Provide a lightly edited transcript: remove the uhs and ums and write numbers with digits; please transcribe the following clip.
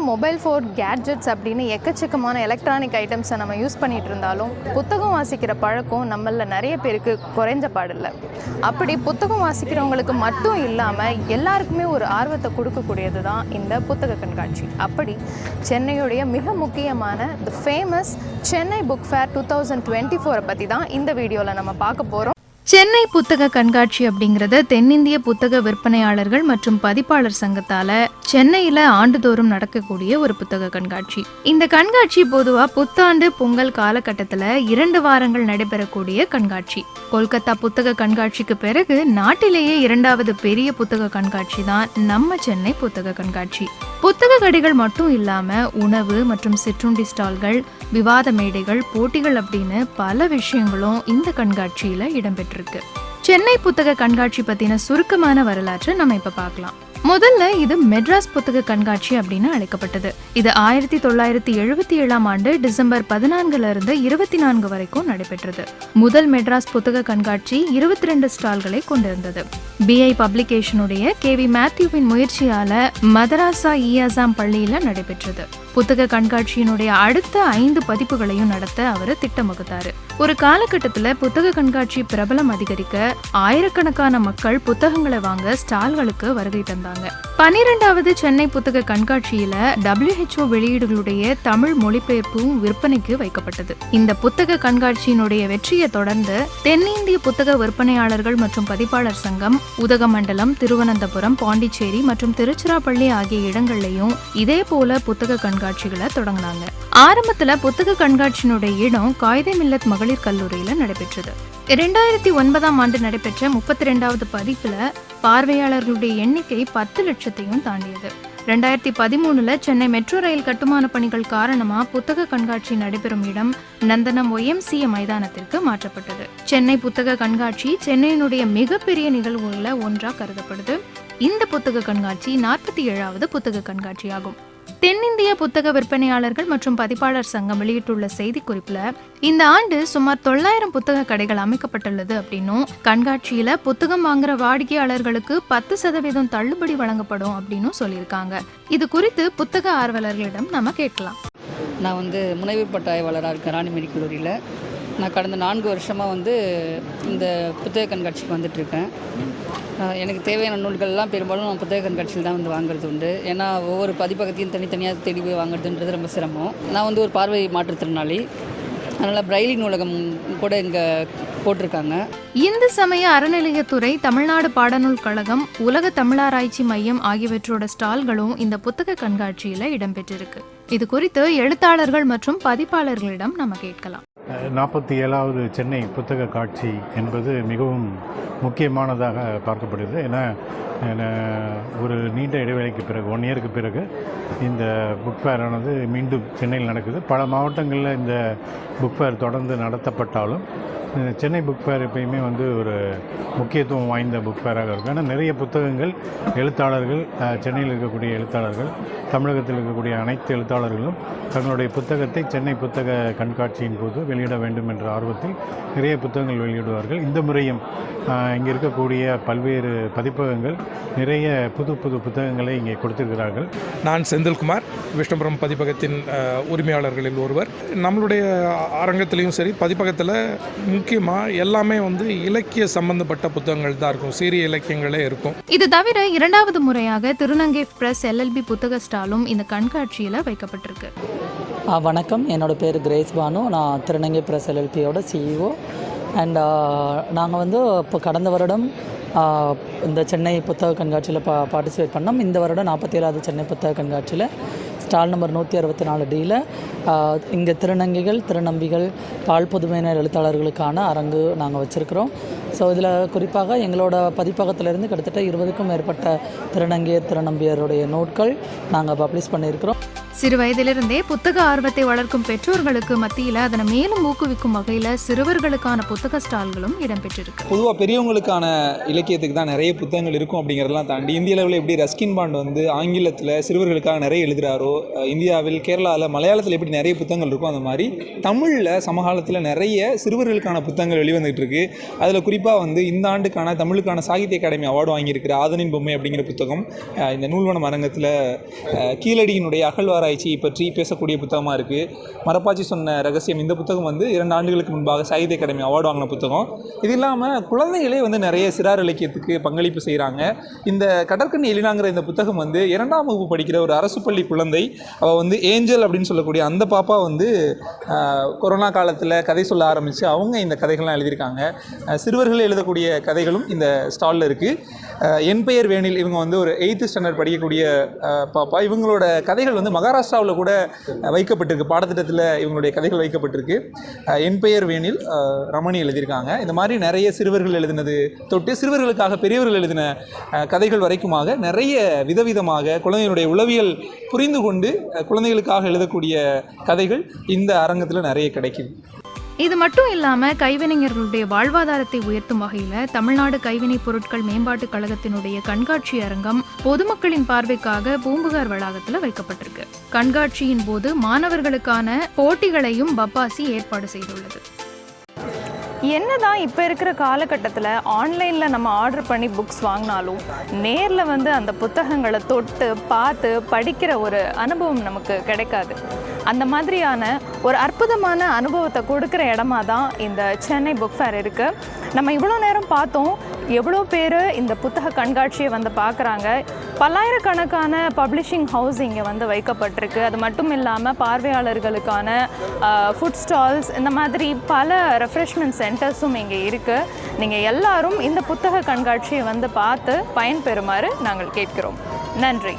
Mobile phone, gadgets அப்படின்னு எக்கச்சக்கமான electronic ஐட்டம்ஸை நம்ம யூஸ் பண்ணிகிட்டு இருந்தாலும் புத்தகம் வாசிக்கிற பழக்கம் நம்மளில் நிறைய பேருக்கு குறைஞ்ச பாடில்லை. அப்படி புத்தகம் வாசிக்கிறவங்களுக்கு மட்டும் இல்லாமல் எல்லாருக்குமே ஒரு ஆர்வத்தை கொடுக்கக்கூடியது தான் இந்த புத்தக கண்காட்சி. அப்படி சென்னையுடைய மிக முக்கியமான the famous Chennai book fair 2024 பற்றி தான் இந்த வீடியோவில் நம்ம பார்க்க போகிறோம். சென்னை புத்தக கண்காட்சி அப்படிங்கிறது தென்னிந்திய புத்தக விற்பனையாளர்கள் மற்றும் பதிப்பாளர் சங்கத்தால சென்னையில ஆண்டுதோறும் நடக்கக்கூடிய ஒரு புத்தக கண்காட்சி. இந்த கண்காட்சி பொதுவா புத்தாண்டு பொங்கல் காலகட்டத்துல 2 வாரங்கள் நடைபெறக்கூடிய கண்காட்சி. கொல்கத்தா புத்தக கண்காட்சிக்கு பிறகு நாட்டிலேயே 2வது பெரிய புத்தக கண்காட்சி தான் நம்ம சென்னை புத்தக கண்காட்சி. புத்தக கடைகள் மட்டும் இல்லாம உணவு மற்றும் சிற்றுண்டி ஸ்டால்கள், விவாத மேடைகள், போட்டிகள் அப்படின்னு பல விஷயங்களும் இந்த கண்காட்சியில இடம்பெற்றிருக்கு. சென்னை புத்தக கண்காட்சி பத்தின சுருக்கமான வரலாற்றை நம்ம இப்ப பார்க்கலாம். முதல்ல இது மெட்ராஸ் புத்தக கண்காட்சி அப்படின்னு அழைக்கப்பட்டது. இது 1977 ஆண்டு டிசம்பர் 14 இருந்து 24 வரைக்கும் நடைபெற்றது. முதல் மெட்ராஸ் புத்தக கண்காட்சி 22 ஸ்டால்களை கொண்டிருந்தது. BI பப்ளிகேஷனுடைய KV மேத்யூவின் முயற்சியால மதராசா இயாசாம் பள்ளியில நடைபெற்றது. புத்தக கண்காட்சியினுடைய அடுத்த 5 பதிப்புகளையும் நடத்த அவர் திட்டம் வகுத்தாரு. ஒரு காலகட்டத்துல புத்தக கண்காட்சி பிரபலம் அதிகரிக்க ஆயிரக்கணக்கான மக்கள் புத்தகங்களை வாங்க ஸ்டால்களுக்கு வருகை தந்தாங்க. 12வது சென்னை புத்தக கண்காட்சியில WHO வெளியீடுகளுடைய தமிழ் மொழிபெயர்ப்பும் விற்பனைக்கு வைக்கப்பட்டது. இந்த புத்தக கண்காட்சியினுடைய வெற்றியை தொடர்ந்து தென்னிந்திய புத்தக விற்பனையாளர்கள் மற்றும் பதிப்பாளர் சங்கம் உதகமண்டலம், திருவனந்தபுரம், பாண்டிச்சேரி மற்றும் திருச்சிராப்பள்ளி ஆகிய இடங்கள்லயும் இதே போல புத்தக கண்காட்சிகளை தொடங்கினாங்க. ஆரம்பத்துல புத்தக கண்காட்சியினுடைய இடம் காயிதே மில்லத் மகளிர் கல்லூரியில நடைபெற்றது. 2009 ஆண்டு நடைபெற்ற 32வது பதிப்புல பார்வையாளர்களுடைய எண்ணிக்கை 10 லட்சத்தையும் தாண்டியது. 2013 சென்னை மெட்ரோ ரயில் கட்டுமான பணிகள் காரணமா புத்தக கண்காட்சி நடைபெறும் இடம் நந்தனம் YMCA மைதானத்திற்கு மாற்றப்பட்டது. சென்னை புத்தக கண்காட்சி சென்னையினுடைய மிகப்பெரிய நிகழ்வுகள்ல ஒன்றா கருதப்படுது. இந்த புத்தக கண்காட்சி 47வது புத்தக கண்காட்சி ஆகும். தென்னிந்திய புத்தக விற்பனையாளர்கள் மற்றும் பதிப்பாளர் சங்கம் வெளியிட்டுள்ள செய்திக்குறிப்புல இந்த ஆண்டு சுமார் 900 புத்தக கடைகள் அமைக்கப்பட்டுள்ளது அப்படின்னும், கண்காட்சியில புத்தகம் வாங்குற வாடிக்கையாளர்களுக்கு 10% தள்ளுபடி வழங்கப்படும் அப்படின்னு சொல்லியிருக்காங்க. இது குறித்து புத்தக ஆர்வலர்களிடம் நம்ம கேட்கலாம். நான் முனைவர் பட்ட ஆய்வாளராக இருக்கேன் ராணிமேரி கல்லூரியில். நான் கடந்த 4 வருஷமாக இந்த புத்தக கண்காட்சிக்கு வந்துட்டுருக்கேன். எனக்கு தேவையான நூல்கள்லாம் பெரும்பாலும் நான் புத்தக கண்காட்சியில் தான் வாங்குறது உண்டு. ஏன்னா ஒவ்வொரு பதிப்பகத்தையும் தனித்தனியாக தேடி போய் வாங்குறதுன்றது ரொம்ப சிரமம். நான் ஒரு பார்வை மாற்றுத்திறனாளி, அதனால் பிரைலி நூலகம் கூட இங்கே போட்டிருக்காங்க. இந்து சமய அறநிலையத்துறை, தமிழ்நாடு பாடநூல் கழகம், உலக தமிழாராய்ச்சி மையம் ஆகியவற்றோட ஸ்டால்களும் இந்த புத்தக கண்காட்சியில் இடம்பெற்றிருக்கு. இது குறித்து எழுத்தாளர்கள் மற்றும் பதிப்பாளர்களிடம் நம்ம கேட்கலாம். 47வது சென்னை புத்தக காட்சி என்பது மிகவும் முக்கியமானதாக பார்க்கப்படுகிறது. ஏன்னா ஒரு நீண்ட இடைவெளிக்கு பிறகு 1 இயருக்கு பிறகு இந்த புக் ஃபேரானது மீண்டும் சென்னையில் நடக்குது. பல மாவட்டங்களில் இந்த புக் ஃபேர் தொடர்ந்து நடத்தப்பட்டாலும் சென்னை புக் ஃபேர் எப்பயுமே ஒரு முக்கியத்துவம் வாய்ந்த புக் ஃபேராக இருக்கும். ஏன்னா நிறைய புத்தகங்கள், எழுத்தாளர்கள், சென்னையில் இருக்கக்கூடிய எழுத்தாளர்கள், தமிழகத்தில் இருக்கக்கூடிய அனைத்து எழுத்தாளர்களும் தங்களுடைய புத்தகத்தை சென்னை புத்தக கண்காட்சியின் போது வெளியிட வேண்டும் என்ற ஆர்வத்தில் நிறைய புத்தகங்கள் வெளியிடுவார்கள். இந்த முறையும் இங்கே இருக்கக்கூடிய பல்வேறு பதிப்பகங்கள் நிறைய புது புது புத்தகங்களை இங்கே கொடுத்திருக்கிறார்கள். நான் செந்தில்குமார், விஷ்ணுபுரம் பதிப்பகத்தின் உரிமையாளர்களில் ஒருவர். நம்மளுடைய அரங்கத்திலையும் சரி, பதிப்பகத்தில் முக்கியமாக எல்லாமே இலக்கிய சம்பந்தப்பட்ட புத்தகங்கள் தான் இருக்கும், சீரிய இலக்கியங்களே இருக்கும். இது தவிர 2வது முறையாக திருநங்கை பிரஸ் LLB புத்தக ஸ்டாலும் இந்த கண்காட்சியில் வைக்கப்பட்டிருக்கு. வணக்கம், என்னோட பேர் கிரேஸ் பானு. நான் திருநங்கை பிரஸ் LLPயோட CEO. அண்ட் நாங்கள் இப்போ கடந்த வருடம் இந்த சென்னை புத்தக கண்காட்சியில் பார்ட்டிசிபேட் பண்ணோம். இந்த வருடம் 47வது சென்னை புத்தக கண்காட்சியில் ஸ்டால் நம்பர் 164Dயில் இங்கே திருநங்கைகள், திருநம்பிகள், பால் புதுமையினர் எழுத்தாளர்களுக்கான அரங்கு நாங்கள் வச்சுருக்கிறோம். ஸோ இதில் குறிப்பாக எங்களோட பதிப்பகத்திலேருந்து கிட்டத்தட்ட 20க்கும் மேற்பட்ட திருநங்கையர், திருநம்பியருடைய நோட்கள் நாங்கள் பப்ளிஷ் பண்ணியிருக்கிறோம். சிறு வயதிலிருந்தே புத்தக ஆர்வத்தை வளர்க்கும் பெற்றோர்களுக்கு மத்தியில் அதனை மேலும் ஊக்குவிக்கும் வகையில் சிறுவர்களுக்கான புத்தக ஸ்டால்களும் இடம்பெற்றிருக்கு. பொதுவாக பெரியவங்களுக்கான இலக்கியத்துக்கு தான் நிறைய புத்தகங்கள் இருக்கும் அப்படிங்கிறதெல்லாம் தாண்டி இந்திய அளவில் எப்படி ரஸ்கின் பாண்ட் வந்து ஆங்கிலத்தில் சிறுவர்களுக்காக நிறைய எழுதுகிறாரோ, இந்தியாவில் கேரளாவில் மலையாளத்தில் எப்படி நிறைய புத்தகங்கள் இருக்கும், அந்த மாதிரி தமிழில் சமகாலத்தில் நிறைய சிறுவர்களுக்கான புத்தகங்கள் வெளிவந்துகிட்டு இருக்கு. அதில் குறிப்பாக வந்து இந்த ஆண்டுக்கான தமிழுக்கான சாகித்ய அகாடமி அவார்டு வாங்கியிருக்கிற ஆதனின் பொம்மை அப்படிங்கிற புத்தகம் இந்த நூல்வனம் அரங்கத்தில் கீழடியினுடைய அகழ்வாராய்ச்சியை பற்றி பேசக்கூடிய புத்தகமாக இருக்குது. மரப்பாச்சி சொன்ன ரகசியம் இந்த புத்தகம் வந்து 2 ஆண்டுகளுக்கு முன்பாக சாகித்ய அகாடமி அவார்டு வாங்கின புத்தகம். இது இல்லாமல் குழந்தைகளே வந்து நிறைய சிறார் இலக்கியத்துக்கு பங்களிப்பு செய்கிறாங்க. இந்த கடற்கண்ணி எலினாங்கிற இந்த புத்தகம் வந்து 2ஆம் வகுப்பு படிக்கிற ஒரு அரசு பள்ளி குழந்தை, அவள் வந்து ஏஞ்சல் அப்படின்னு சொல்லக்கூடிய அந்த பாப்பா வந்து கொரோனா காலத்தில் கதை சொல்ல ஆரம்பித்து அவங்க இந்த கதைகள்லாம் எழுதியிருக்காங்க. சிறுவர்கள் எழுதக்கூடிய கதைகளும் இந்த ஸ்டாலில் இருக்குது. என் பெயர் வேணில் இவங்க வந்து ஒரு 8th ஸ்டாண்டர்ட் படிக்கக்கூடிய பாப்பா. இவங்களோட கதைகள் வந்து மகாராஷ்டிராவில் கூட வைக்கப்பட்டிருக்கு, பாடத்திட்டத்தில் இவங்களுடைய கதைகள் வைக்கப்பட்டிருக்கு. என் பெயர் வேணில் ரமணி எழுதியிருக்காங்க. இந்த மாதிரி நிறைய சிறுவர்கள் எழுதினது தொட்டு சிறுவர்களுக்காக பெரியவர்கள் எழுதின கதைகள் வரைக்குமாக நிறைய விதவிதமாக குழந்தைகளுடைய உளவியல் புரிந்து கொண்டு குழந்தைகளுக்காக எழுதக்கூடிய கதைகள் இந்த அரங்கத்தில் நிறைய கிடைக்குது. இது மட்டும் இல்லாமல் கைவினைஞர்களுடைய வாழ்வாதாரத்தை உயர்த்தும் வகையில் தமிழ்நாடு கைவினைப் பொருட்கள் மேம்பாட்டுக் கழகத்தினுடைய கண்காட்சி அரங்கம் பொதுமக்களின் பார்வைக்காக பூம்புகார் வளாகத்தில் வைக்கப்பட்டிருக்கு. கண்காட்சியின் போது மாணவர்களுக்கான போட்டிகளையும் பப்பாசி ஏற்பாடு செய்துள்ளது. என்னதான் இப்போ இருக்கிற காலகட்டத்தில் ஆன்லைனில் நம்ம ஆர்டர் பண்ணி புக்ஸ் வாங்கினாலும் நேரில் வந்து அந்த புத்தகங்களை தொட்டு பார்த்து படிக்கிற ஒரு அனுபவம் நமக்கு கிடைக்காது. அந்த மாதிரியான ஒரு அற்புதமான அனுபவத்தை கொடுக்குற இடமா தான் இந்த சென்னை புக் ஃபேர் இருக்குது. நம்ம இவ்வளோ நேரம் பார்த்தோம், எவ்வளோ பேர் இந்த புத்தக கண்காட்சியை வந்து பார்க்குறாங்க. பல்லாயிரக்கணக்கான பப்ளிஷிங் ஹவுஸ் இங்கே வந்து வைக்கப்பட்டிருக்கு. அது மட்டும் இல்லாமல் பார்வையாளர்களுக்கான ஃபுட் ஸ்டால்ஸ், இந்த மாதிரி பல ரெஃப்ரெஷ்மெண்ட் சென்டர்ஸும் இங்கே இருக்குது. நீங்கள் எல்லாரும் இந்த புத்தக கண்காட்சியை வந்து பார்த்து பயன்பெறுமாறு நாங்கள் கேட்கிறோம். நன்றி.